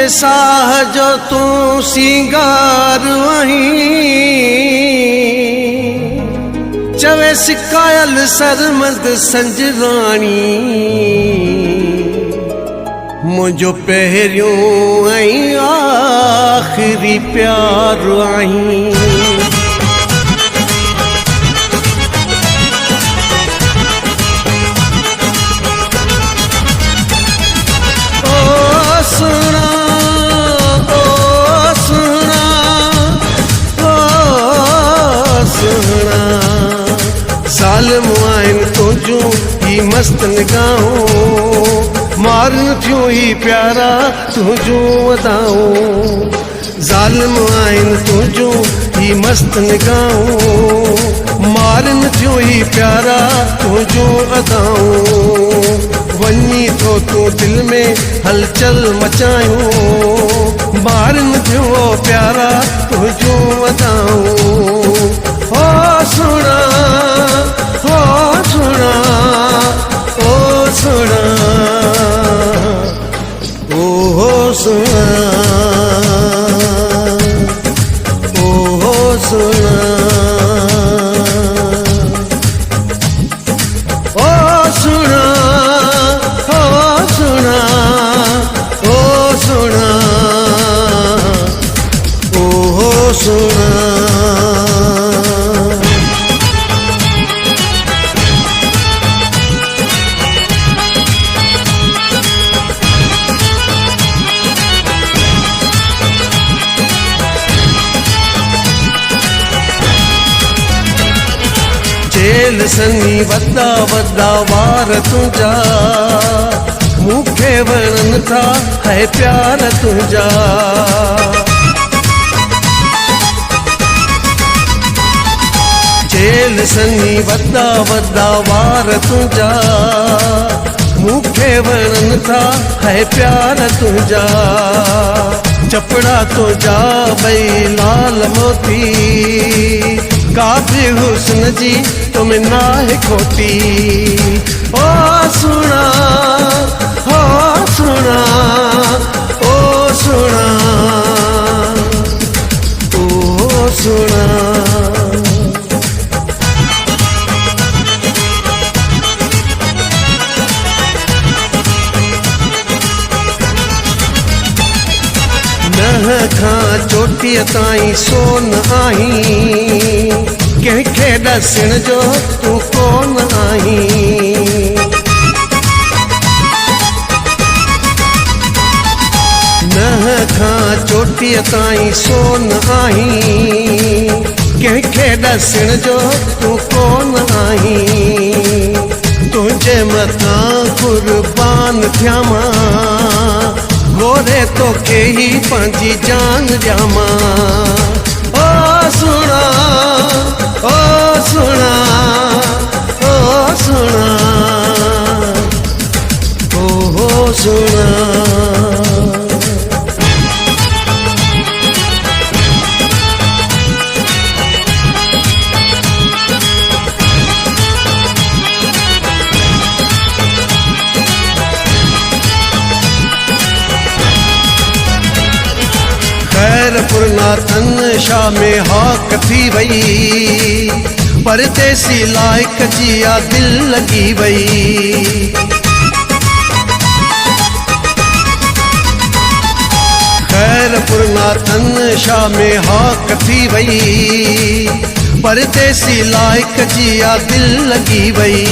साह जो तू सिंगार आहीं चवे सिकायल सरमद संजरानी मुझो पहिरियों ऐं आखिरी प्यार आहीं ज़ालिम आहिनि तुंहिंजूं ही मस्त निगाहूं मारन थियूं ही प्यारा तुंहिंजूं अदाऊं ज़ालिम आहिनि तुंहिंजूं ही मस्त निगाहूं मारन थियूं ही प्यारा तुंहिंजूं अदाऊं वञी थो तूं दिल में हलचल मचायूं मारन थियूं प्यारा तुंहिंजूं अदाऊं हो सुणा ओ सुणा ओ सुणा ओ सुणा ओ सुणा ओ सुणा ओ सुणा ओ सुणा ओ सुणा जेल सनी वॾा वॾा वार तुंहिंजा मूंखे वणनि था है प्यार तुंहिंजा जेल सनी वॾा वॾा वार तुंहिंजा मूंखे वणनि था है प्यार तुंहिंजा चपड़ा तुंहिंजा ॿई लाल मोती काफ़ी हुस्न जी तुम्हें ना है खोटी ओ सुना ओ सुना ओ सुना ओ सुना नह खां चोटीअ ताईं सोन आहीं कंहिंखे ॾसण जो तूं कोन आहीं नह खां चोटीअ ताईं सोन आहीं कंहिंखे ॾसण जो तूं कोन आहीं तुंहिंजे मथां कुर्बान थियां मां गोरे तोखे ही पंहिंजी जान ॾियां ओ सुणा ओ सुणा ओ सुणा ओ सुणा खैरपुर नाथन शाह में हाक थी वई परदेसी लाइक जिया दिल लगी वई खैरपुर नाथन शाह में हाक थी वई परदेसी लाइक जिया दिल लगी वई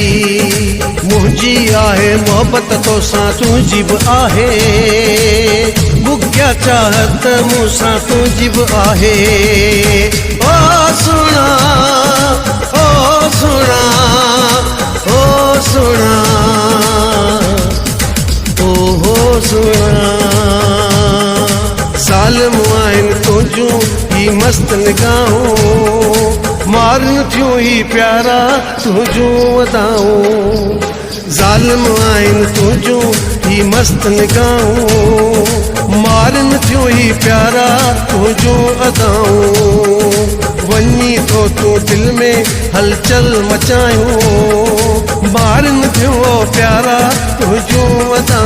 मुंहिंजी आहे मोहब्बत तोसां तुंहिंजी बि आहे बुग्या चाहत मूंसां तुंहिंजी बि आहे ओ सुणा ओ सुणा ओ सुणा ओ सुणा ज़ालिम आहिनि तुंहिंजूं ही मस्त निगाहूं मारन थियूं ही प्यारा तुंहिंजूं अदाऊं ज़ालिम आहिनि तुंहिंजूं ही मस्त निगाहूं मारन थियूं ही प्यारा तुंहिंजूं अदाऊं वञी थो तूं दिल में हलचल मचायूं मारन थियूं प्यारा तुंहिंजूं अदाऊं